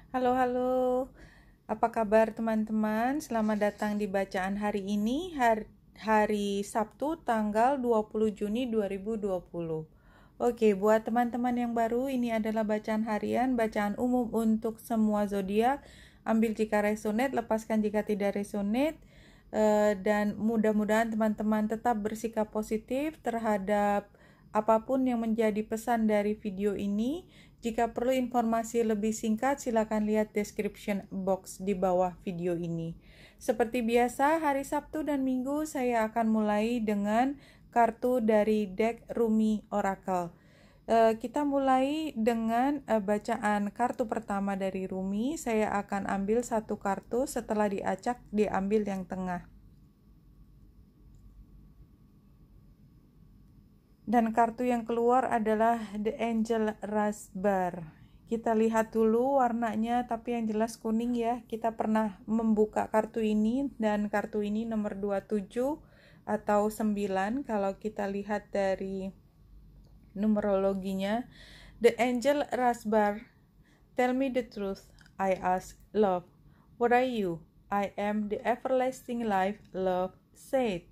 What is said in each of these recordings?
Halo, halo. Apa kabar teman-teman? Selamat datang di bacaan hari ini, hari Sabtu tanggal 20 Juni 2020. Oke, buat teman-teman yang baru, ini adalah bacaan harian, bacaan umum untuk semua zodiak. Ambil jika resonate, lepaskan jika tidak resonate. Dan mudah-mudahan teman-teman tetap bersikap positif terhadap apapun yang menjadi pesan dari video ini. Jika perlu informasi lebih singkat, silakan lihat description box di bawah video ini. Seperti biasa, hari Sabtu dan Minggu saya akan mulai dengan kartu dari deck Rumi Oracle. Kita mulai dengan bacaan kartu pertama dari Rumi. Saya akan ambil satu kartu, setelah diacak diambil yang tengah. Dan kartu yang keluar adalah The Angel Raspberry. Kita lihat dulu warnanya, tapi yang jelas kuning ya. Kita pernah membuka kartu ini, dan kartu ini nomor 27 atau 9 kalau kita lihat dari numerologinya. The Angel Raspberry, tell me the truth, I ask love. What are you? I am the everlasting life, love said.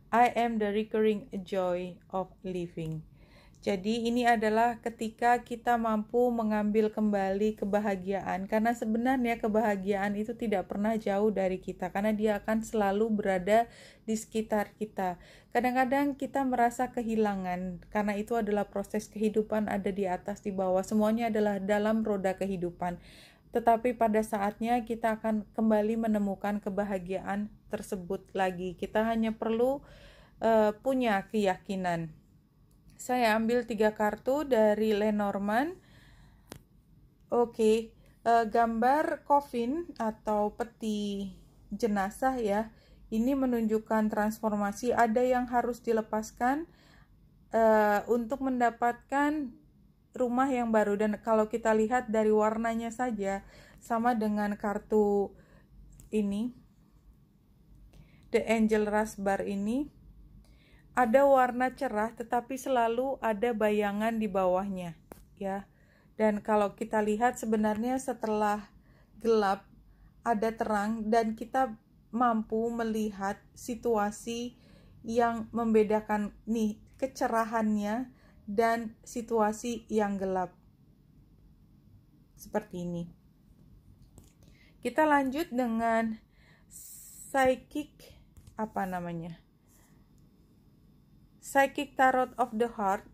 I am the recurring joy of living. Jadi ini adalah ketika kita mampu mengambil kembali kebahagiaan, karena sebenarnya kebahagiaan itu tidak pernah jauh dari kita, karena dia akan selalu berada di sekitar kita. Kadang-kadang kita merasa kehilangan, karena itu adalah proses kehidupan, ada di atas, di bawah, semuanya adalah dalam roda kehidupan. Tetapi pada saatnya kita akan kembali menemukan kebahagiaan tersebut lagi. Kita hanya perlu punya keyakinan. Saya ambil 3 kartu dari Lenormand. Oke, gambar coffin atau peti jenazah ya. Ini menunjukkan transformasi. Ada yang harus dilepaskan untuk mendapatkan rumah yang baru. Dan kalau kita lihat dari warnanya saja sama dengan kartu ini, The Angel Raspberry ini, ada warna cerah tetapi selalu ada bayangan di bawahnya ya. Dan kalau kita lihat sebenarnya setelah gelap ada terang, dan kita mampu melihat situasi yang membedakan nih kecerahannya dan situasi yang gelap. Seperti ini. Kita lanjut dengan Psychic Tarot of the Heart.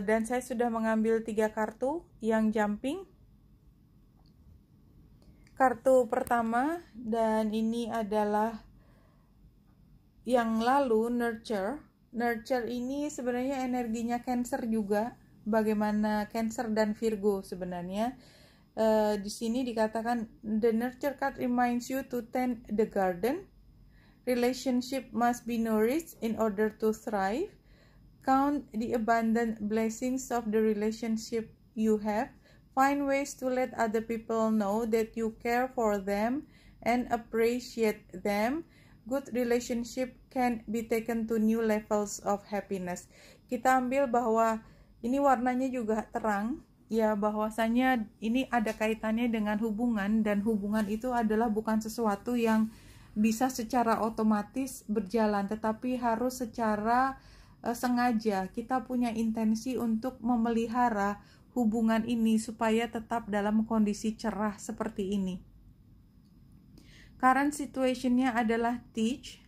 Dan saya sudah mengambil 3 kartu yang jumping. Kartu pertama, dan ini adalah yang lalu, Nurture. Nurture ini sebenarnya energinya Cancer juga, bagaimana Cancer dan Virgo sebenarnya. Di sini dikatakan the Nurture card reminds you to tend the garden. Relationship must be nourished in order to thrive. Count the abundant blessings of the relationship you have. Find ways to let other people know that you care for them and appreciate them. Good relationship can be taken to new levels of happiness. Kita ambil bahwa ini warnanya juga terang, ya, bahwasanya ini ada kaitannya dengan hubungan, dan hubungan itu adalah bukan sesuatu yang bisa secara otomatis berjalan, tetapi harus secara sengaja. Kita punya intensi untuk memelihara hubungan ini supaya tetap dalam kondisi cerah seperti ini. Current situationnya adalah Teach.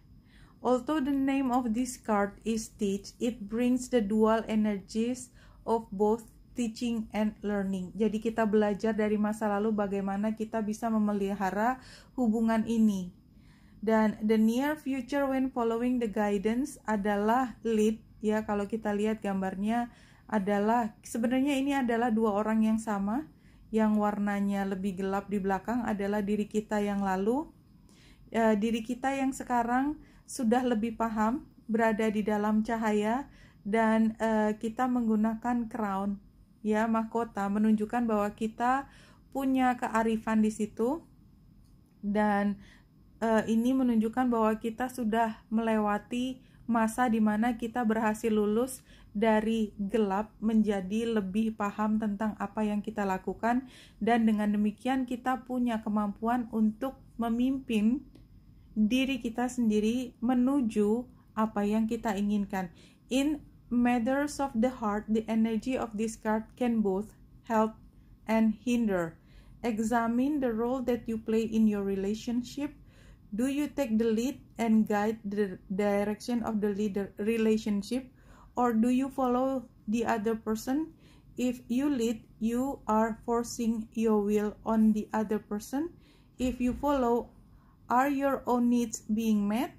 Although the name of this card is Teach, it brings the dual energies of both teaching and learning. Jadi kita belajar dari masa lalu bagaimana kita bisa memelihara hubungan ini. Dan the near future when following the guidance adalah Lead ya. Kalau kita lihat gambarnya adalah, sebenarnya ini adalah 2 orang yang sama. Yang warnanya lebih gelap di belakang adalah diri kita yang lalu. Diri kita yang sekarang sudah lebih paham, berada di dalam cahaya, dan kita menggunakan crown ya, mahkota, menunjukkan bahwa kita punya kearifan di situ. Dan ini menunjukkan bahwa kita sudah melewati masa dimana kita berhasil lulus dari gelap menjadi lebih paham tentang apa yang kita lakukan, dan dengan demikian kita punya kemampuan untuk memimpin diri kita sendiri menuju apa yang kita inginkan. In matters of the heart, the energy of this card can both help and hinder. Examine the role that you play in your relationship. Do you take the lead and guide the direction of the relationship, or do you follow the other person? If you lead, you are forcing your will on the other person. If you follow, are your own needs being met?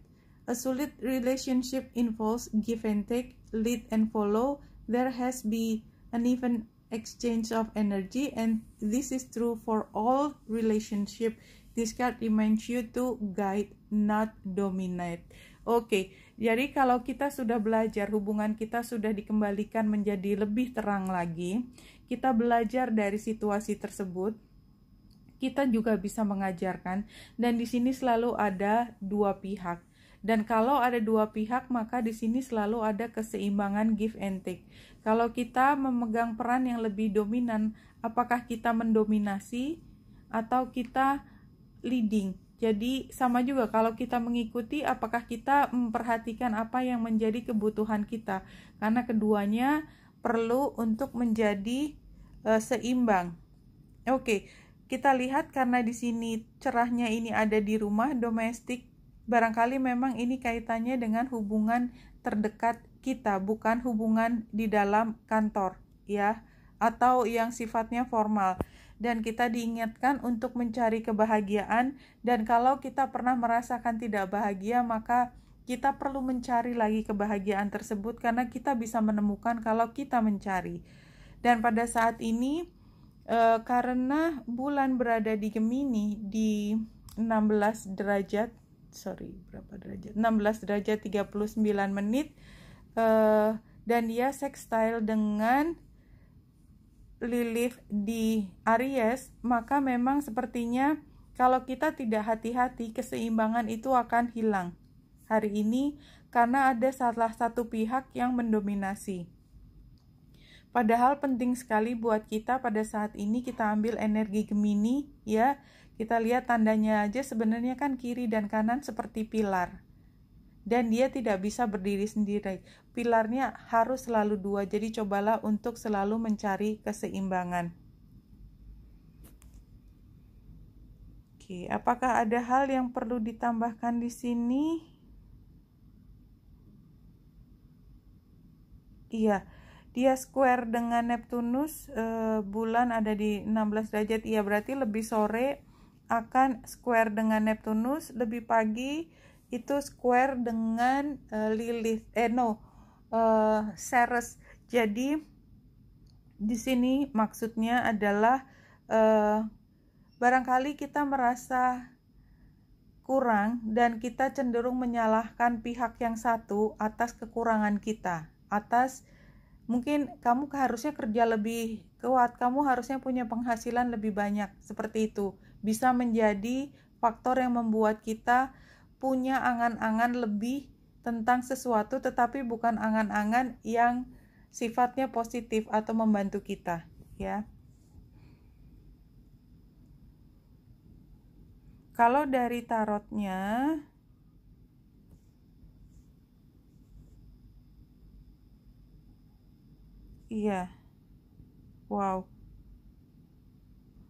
A solid relationship involves give and take, lead and follow. There has been an even exchange of energy, and this is true for all relationship. This card reminds you to guide, not dominate. Oke, jadi kalau kita sudah belajar, hubungan kita sudah dikembalikan menjadi lebih terang lagi, kita belajar dari situasi tersebut, kita juga bisa mengajarkan, dan di sini selalu ada dua pihak. Dan kalau ada dua pihak, maka di sini selalu ada keseimbangan give and take. Kalau kita memegang peran yang lebih dominan, apakah kita mendominasi atau kita leading? Jadi sama juga kalau kita mengikuti, apakah kita memperhatikan apa yang menjadi kebutuhan kita? Karena keduanya perlu untuk menjadi seimbang. Oke, kita lihat karena di sini cerahnya ini ada di rumah domestik. Barangkali memang ini kaitannya dengan hubungan terdekat kita, bukan hubungan di dalam kantor, ya, atau yang sifatnya formal. Dan kita diingatkan untuk mencari kebahagiaan, dan kalau kita pernah merasakan tidak bahagia, maka kita perlu mencari lagi kebahagiaan tersebut, karena kita bisa menemukan kalau kita mencari. Dan pada saat ini, karena bulan berada di Gemini di 16 derajat 39 menit, dan dia sextile dengan Lilith di Aries, maka memang sepertinya kalau kita tidak hati-hati, keseimbangan itu akan hilang hari ini karena ada salah satu pihak yang mendominasi. Padahal penting sekali buat kita pada saat ini kita ambil energi Gemini, ya. Kita lihat tandanya aja sebenarnya kan kiri dan kanan seperti pilar. Dan dia tidak bisa berdiri sendiri. Pilarnya harus selalu dua, jadi cobalah untuk selalu mencari keseimbangan. Oke, apakah ada hal yang perlu ditambahkan di sini? Iya, dia square dengan Neptunus, bulan ada di 16 derajat, iya berarti lebih sore akan square dengan Neptunus, lebih pagi itu square dengan Lilith, Ceres. Jadi di sini maksudnya adalah barangkali kita merasa kurang dan kita cenderung menyalahkan pihak yang satu atas kekurangan kita, atas mungkin kamu harusnya kerja lebih kuat, kamu harusnya punya penghasilan lebih banyak, seperti itu. Bisa menjadi faktor yang membuat kita punya angan-angan lebih tentang sesuatu, tetapi bukan angan-angan yang sifatnya positif atau membantu kita, ya. Kalau dari tarotnya, iya, wow.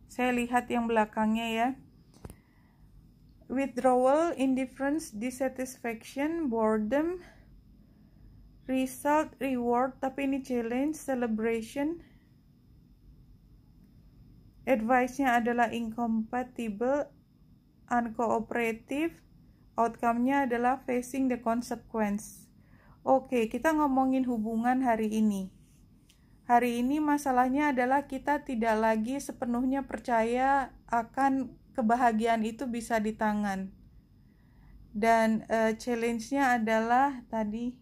Saya lihat yang belakangnya ya. Withdrawal, indifference, dissatisfaction, boredom, result, reward, tapi ini challenge, celebration. Advice-nya adalah incompatible, uncooperative, outcome-nya adalah facing the consequence. Oke, kita ngomongin hubungan hari ini. Hari ini masalahnya adalah kita tidak lagi sepenuhnya percaya akan kebahagiaan itu bisa di tangan. Dan challenge-nya adalah tadi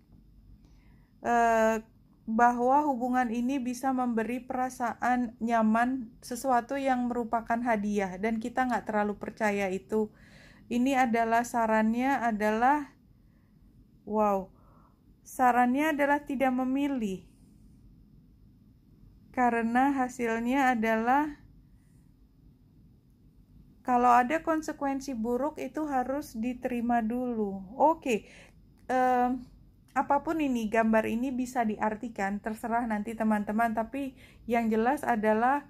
bahwa hubungan ini bisa memberi perasaan nyaman, sesuatu yang merupakan hadiah, dan kita nggak terlalu percaya itu. Ini adalah sarannya adalah wow, Sarannya adalah tidak memilih, karena hasilnya adalah kalau ada konsekuensi buruk itu harus diterima dulu. Oke, apapun ini, gambar ini bisa diartikan, terserah nanti teman-teman, tapi yang jelas adalah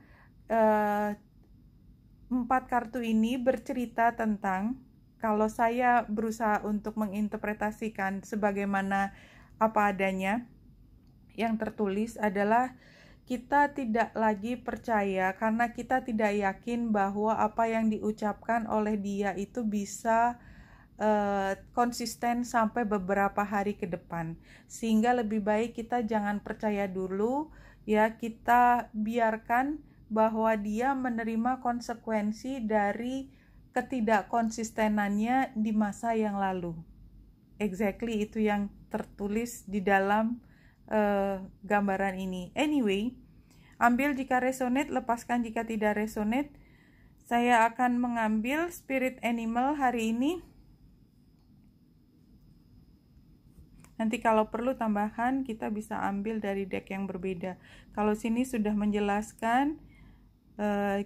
4 kartu ini bercerita tentang, kalau saya berusaha untuk menginterpretasikan sebagaimana apa adanya, yang tertulis adalah kita tidak lagi percaya karena kita tidak yakin bahwa apa yang diucapkan oleh dia itu bisa konsisten sampai beberapa hari ke depan, sehingga lebih baik kita jangan percaya dulu ya, kita biarkan bahwa dia menerima konsekuensi dari ketidakkonsistenannya di masa yang lalu. Exactly itu yang tertulis di dalam gambaran ini. Anyway, ambil jika resonate, lepaskan jika tidak resonate. Saya akan mengambil spirit animal hari ini. Nanti kalau perlu tambahan, kita bisa ambil dari deck yang berbeda. Kalau sini sudah menjelaskan,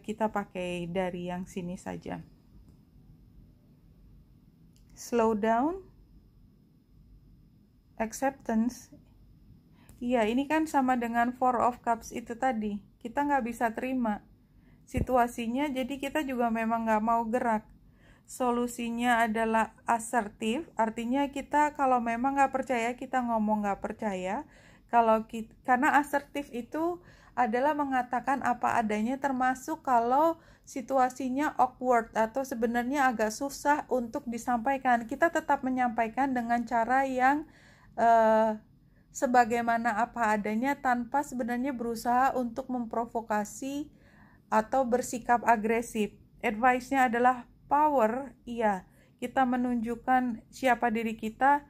kita pakai dari yang sini saja. Slow down, acceptance. Iya, ini kan sama dengan Four of Cups itu tadi. Kita nggak bisa terima situasinya, jadi kita juga memang nggak mau gerak. Solusinya adalah asertif, artinya kita kalau memang nggak percaya, kita ngomong nggak percaya. Karena asertif itu adalah mengatakan apa adanya, termasuk kalau situasinya awkward atau sebenarnya agak susah untuk disampaikan. Kita tetap menyampaikan dengan cara yang sebagaimana apa adanya, tanpa sebenarnya berusaha untuk memprovokasi atau bersikap agresif. Advice-nya adalah power, iya. Kita menunjukkan siapa diri kita.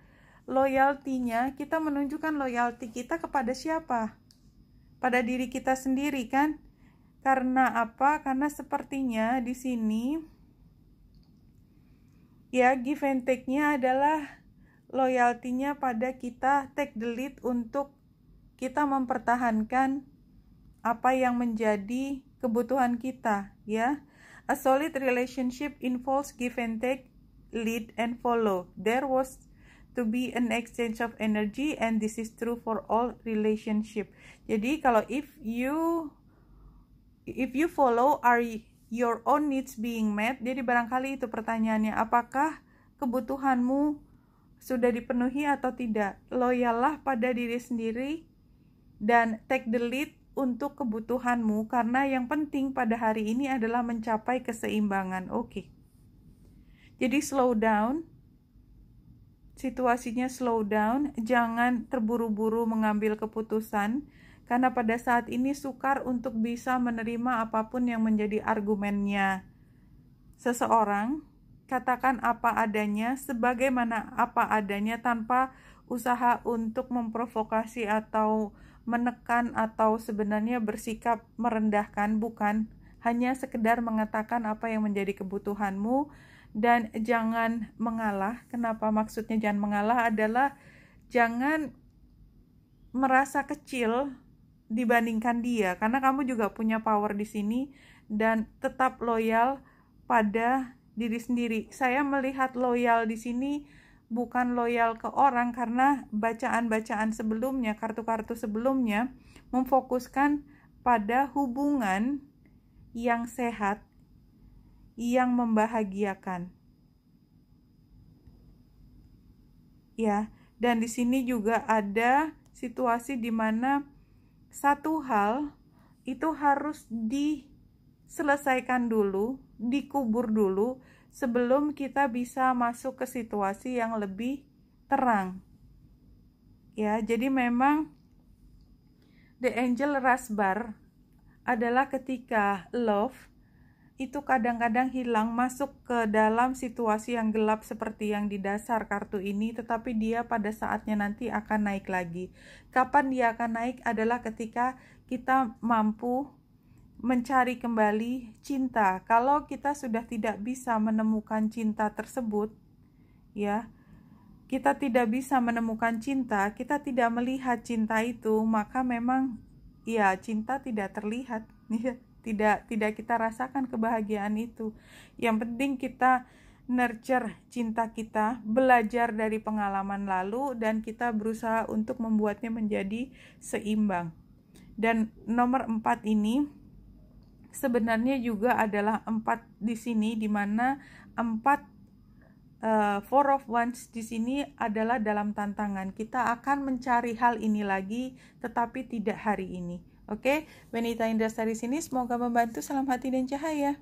Loyalty-nya, kita menunjukkan loyalty kita kepada siapa? Pada diri kita sendiri kan? Karena apa? Karena sepertinya di sini ya, give and take-nya adalah loyalty-nya pada kita, take the lead untuk kita mempertahankan apa yang menjadi kebutuhan kita, ya. A solid relationship involves give and take, lead and follow. There was to be an exchange of energy, and this is true for all relationship. Jadi kalau if you follow, are your own needs being met? Jadi barangkali itu pertanyaannya, apakah kebutuhanmu sudah dipenuhi atau tidak? Loyallah pada diri sendiri dan take the lead untuk kebutuhanmu, karena yang penting pada hari ini adalah mencapai keseimbangan. Oke. Jadi slow down. Situasinya slow down, jangan terburu-buru mengambil keputusan, karena pada saat ini sukar untuk bisa menerima apapun yang menjadi argumennya seseorang. Katakan apa adanya, sebagaimana apa adanya, tanpa usaha untuk memprovokasi atau menekan atau sebenarnya bersikap merendahkan, bukan. Hanya sekedar mengatakan apa yang menjadi kebutuhanmu, dan jangan mengalah. Kenapa maksudnya jangan mengalah? Adalah jangan merasa kecil dibandingkan dia, karena kamu juga punya power di sini, dan tetap loyal pada diri sendiri. Saya melihat loyal di sini bukan loyal ke orang, karena bacaan-bacaan sebelumnya, kartu-kartu sebelumnya memfokuskan pada hubungan yang sehat, yang membahagiakan. Ya, dan di sini juga ada situasi di mana satu hal itu harus diselesaikan dulu, dikubur dulu, sebelum kita bisa masuk ke situasi yang lebih terang. Ya, jadi memang the angel Rasbar adalah ketika love itu kadang-kadang hilang, masuk ke dalam situasi yang gelap seperti yang di dasar kartu ini, tetapi dia pada saatnya nanti akan naik lagi. Kapan dia akan naik adalah ketika kita mampu mencari kembali cinta. Kalau kita sudah tidak bisa menemukan cinta tersebut, ya, kita tidak bisa menemukan cinta, kita tidak melihat cinta itu, maka memang ya cinta tidak terlihat, tidak kita rasakan kebahagiaan itu. Yang penting kita nurture cinta kita, belajar dari pengalaman lalu, dan kita berusaha untuk membuatnya menjadi seimbang. Dan nomor 4 ini sebenarnya juga adalah 4 di sini, di mana 4 Four of Wands di sini adalah dalam tantangan. Kita akan mencari hal ini lagi, tetapi tidak hari ini. Oke, Benita Indrastari sini, semoga membantu. Salam hati dan cahaya.